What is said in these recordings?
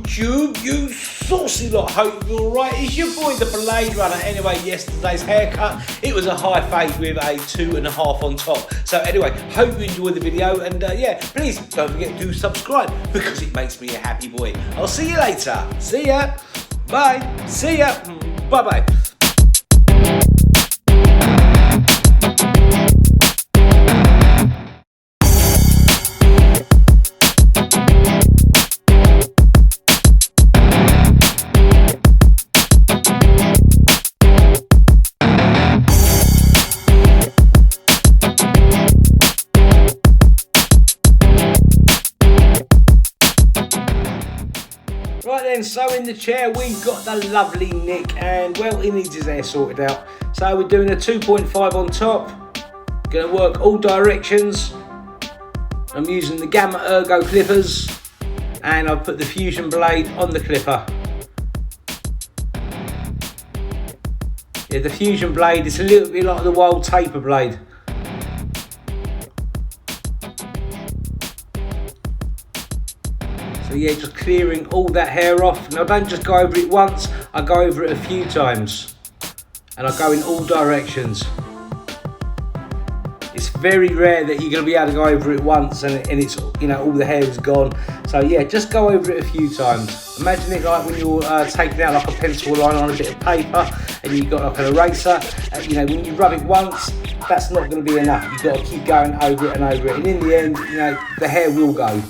YouTube, you saucy lot. Hope you're alright. It's your boy the Blade Runner. Anyway, yesterday's haircut, it was a high fade with a 2.5 on top. So anyway, hope you enjoyed the video, and yeah, please don't forget to subscribe because it makes me a happy boy. I'll see you later. See ya. Bye. See ya. Bye bye. Right then, so in the chair we've got the lovely Nick, and well, he needs his hair sorted out. So we're doing a 2.5 on top. Going to work all directions. I'm using the Gamma Ergo clippers, and I've put the fusion blade on the clipper. Yeah, the fusion blade is a little bit like the Wahl taper blade. So yeah, just clearing all that hair off. Now don't just go over it once, I go over it a few times. And I go in all directions. It's very rare that you're going to be able to go over it once and it's, you know, all the hair is gone. So yeah, just go over it a few times. Imagine it like when you're taking out like a pencil line on a bit of paper and you've got like an eraser. You know, when you rub it once, that's not going to be enough. You've got to keep going over it and over it. And in the end, you know, the hair will go.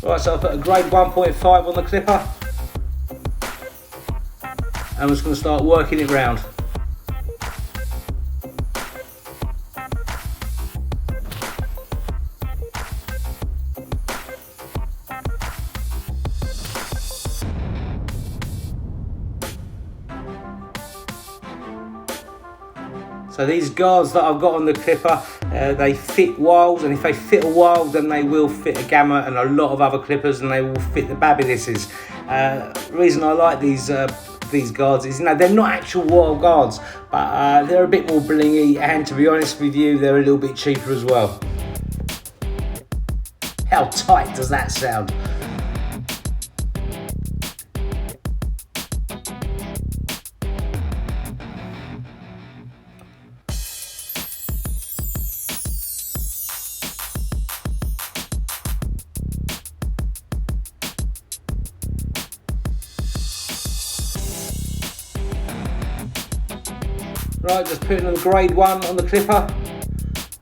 Right, so I've put a grade 1.5 on the clipper. And I'm just going to start working it round. So these guards that I've got on the clipper, they fit Wahls, and if they fit a Wahl, then they will fit a Gamma and a lot of other clippers, and they will fit the Babylisses. The reason I like these guards is, you know, they're not actual Wahl guards, but they're a bit more blingy, and to be honest with you, they're a little bit cheaper as well. How tight does that sound? Right, just putting on grade 1 on the clipper. I'm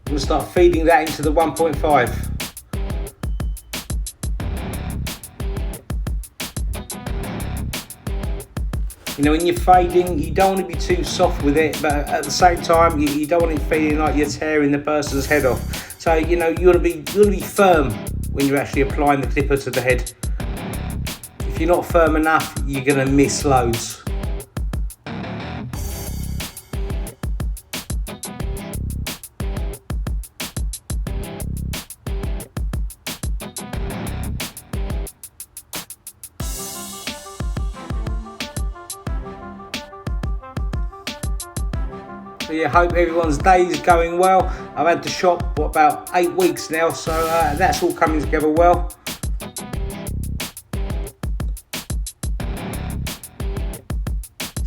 going to start feeding that into the 1.5. You know, when you're fading, you don't want to be too soft with it, but at the same time, you don't want it feeling like you're tearing the person's head off. So, you know, you want to be firm when you're actually applying the clipper to the head. If you're not firm enough, you're going to miss loads. So yeah, hope everyone's day is going well. I've had the shop for about 8 weeks now, so that's all coming together well.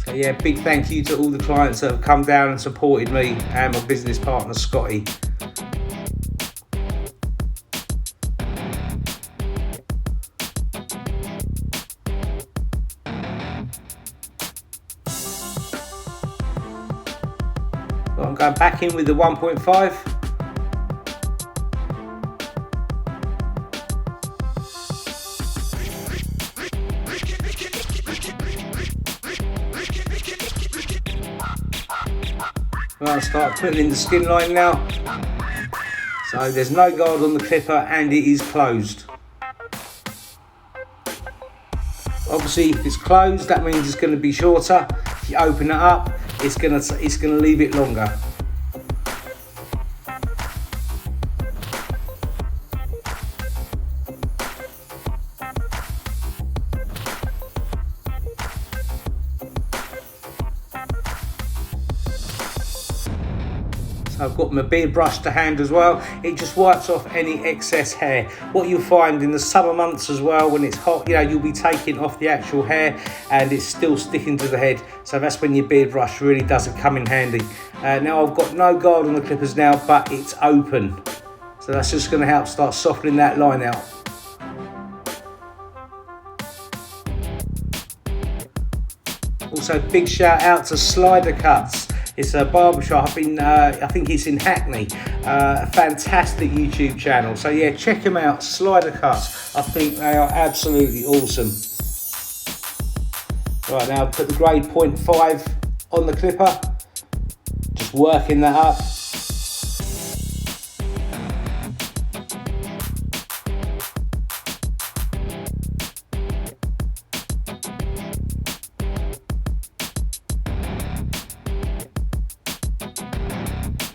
So yeah, big thank you to all the clients that have come down and supported me and my business partner Scotty. I'm going back in with the 1.5. Right, I'll start putting in the skin line now. So there's no guard on the clipper and it is closed. Obviously, if it's closed, that means it's going to be shorter. If you open it up, it's going to leave it longer. I've got my beard brush to hand as well. It just wipes off any excess hair. What you'll find in the summer months as well, when it's hot, you know, you'll be taking off the actual hair and it's still sticking to the head. So that's when your beard brush really doesn't come in handy. Now I've got no guard on the clippers now, but it's open. So that's just going to help start softening that line out. Also, big shout out to Slider Cuts. It's a barbershop I think it's in Hackney. A fantastic YouTube channel. So yeah, check them out, Slider Cuts. I think they are absolutely awesome. Right, now put the grade 0.5 on the clipper. Just working that up.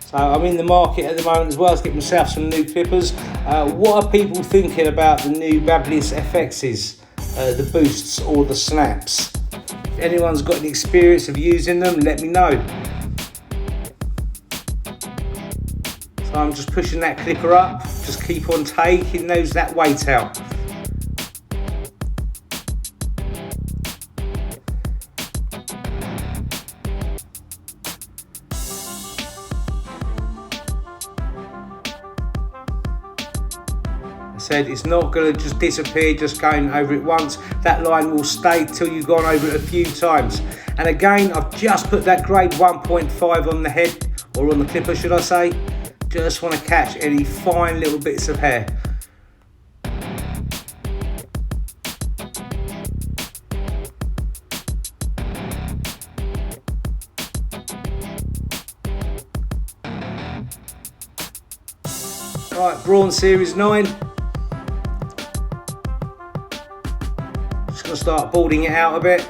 So I'm in the market at the moment as well to get myself some new clippers. What are people thinking about the new Babyliss FXs, the boosts or the snaps? If anyone's got any experience of using them, let me know. So I'm just pushing that clipper up, just keep on taking that weight out. Said it's not going to just disappear just going over it once. That line will stay till you've gone over it a few times. And again, I've just put that grade 1.5 on the head, or on the clipper should I say. Just want to catch any fine little bits of hair. Right, Braun Series 9. Just going to start balding it out a bit.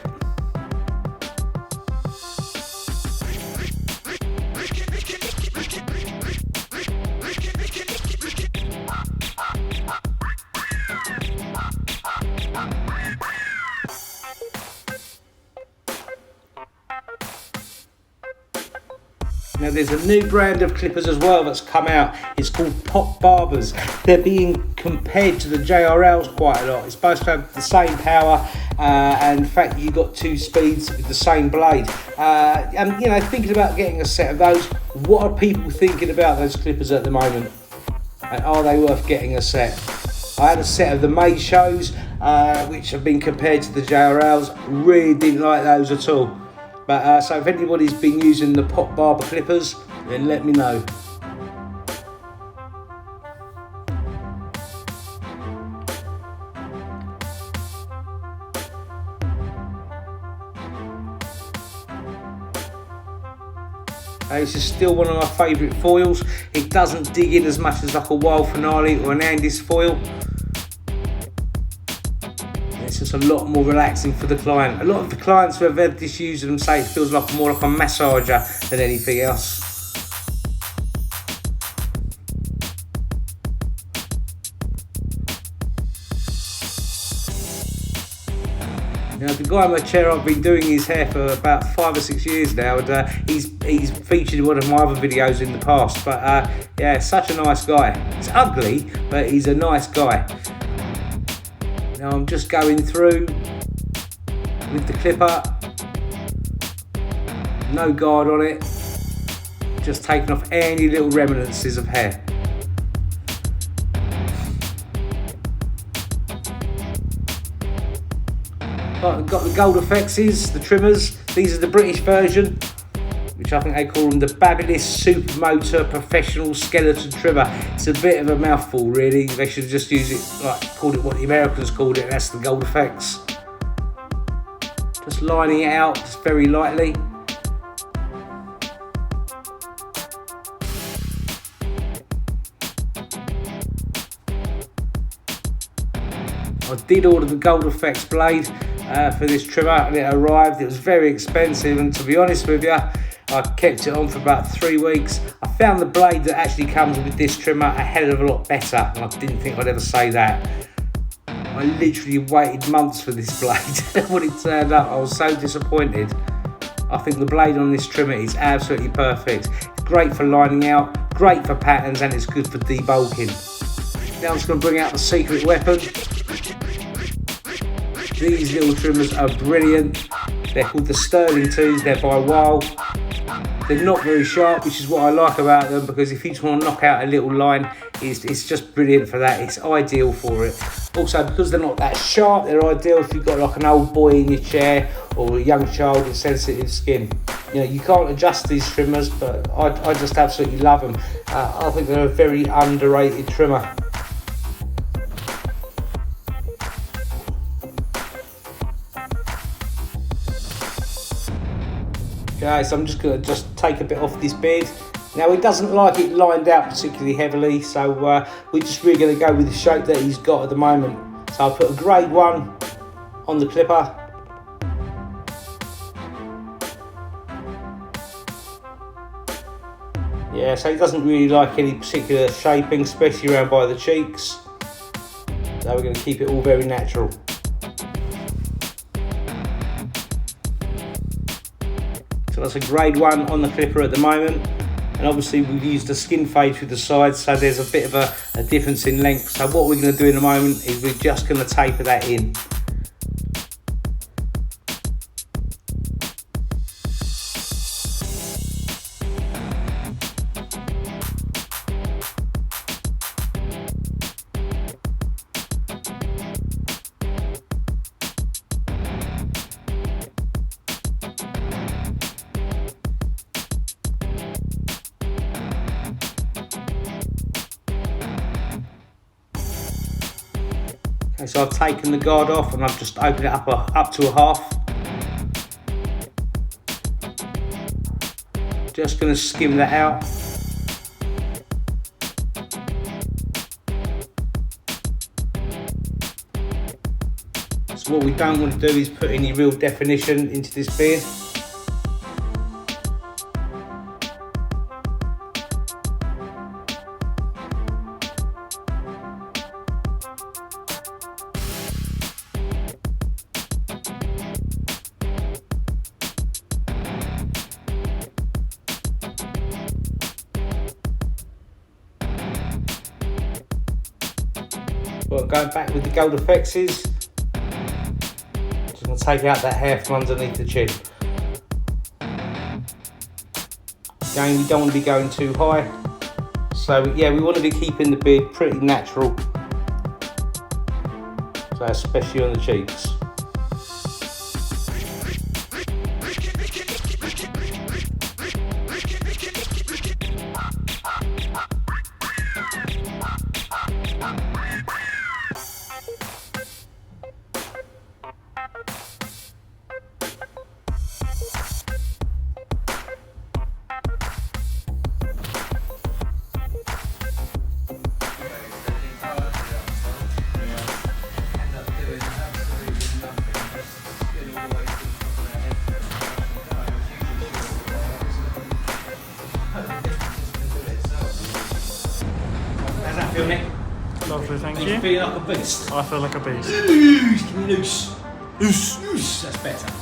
Now there's a new brand of clippers as well that's come out. It's called Pop Barbers. They're being compared to the JRLs quite a lot. It's supposed to have the same power and in fact you've got 2 speeds with the same blade. And you know, thinking about getting a set of those, what are people thinking about those clippers at the moment? And are they worth getting a set? I had a set of the May shows which have been compared to the JRLs. Really didn't like those at all. But so if anybody's been using the Pop Barber clippers, then let me know. This is still one of my favourite foils. It doesn't dig in as much as like a Wahl Finale or an Andis foil. It's just a lot more relaxing for the client. A lot of the clients who have had this using them say it feels like more like a massager than anything else. Now, the guy in my chair, I've been doing his hair for about 5 or 6 years now, and he's featured in one of my other videos in the past. But yeah, such a nice guy. It's ugly, but he's a nice guy. Now I'm just going through with the clipper, no guard on it, just taking off any little remnants of hair. I've got the Gold Effects, the trimmers. These are the British version, which I think they call them the Babyliss Supermotor Professional Skeleton Trimmer. It's a bit of a mouthful really. They should just use it, like, called it what the Americans called it, and that's the Gold Effects. Just lining it out, just very lightly. I did order the Gold Effects blade for this trimmer and it arrived. It was very expensive, and to be honest with you, I kept it on for about 3 weeks. I found the blade that actually comes with this trimmer a hell of a lot better, and I didn't think I'd ever say that. I literally waited months for this blade. When it turned up, I was so disappointed. I think the blade on this trimmer is absolutely perfect. great for lining out, great for patterns, and it's good for debulking. Now I'm just going to bring out the secret weapon. These little trimmers are brilliant. They're called the Sterling 2s, they're by Wahl. They're not very sharp, which is what I like about them, because if you just want to knock out a little line, it's just brilliant for that. It's ideal for it. Also, because they're not that sharp, they're ideal if you've got like an old boy in your chair or a young child with sensitive skin. You know, you can't adjust these trimmers, but I just absolutely love them. I think they're a very underrated trimmer. Okay, so I'm just going to take a bit off this beard. Now he doesn't like it lined out particularly heavily, so we're just really going to go with the shape that he's got at the moment. So I'll put a grade 1 on the clipper. Yeah, so he doesn't really like any particular shaping, especially around by the cheeks. So we're going to keep it all very natural. So that's a grade 1 on the clipper at the moment. And obviously we've used a skin fade through the sides, so there's a bit of a difference in length. So what we're going to do in a moment is we're just going to taper that in. Okay, so I've taken the guard off and I've just opened it up to a half. Just going to skim that out. So what we don't want to do is put any real definition into this beard. Well, going back with the gold effects is just going to take out that hair from underneath the chin. Again, we don't want to be going too high, so yeah, we want to be keeping the beard pretty natural, so especially on the cheeks. How's that feel, Nick? Lovely, thank you. You feel like a beast? I feel like a beast. Loose, loose, loose. That's better.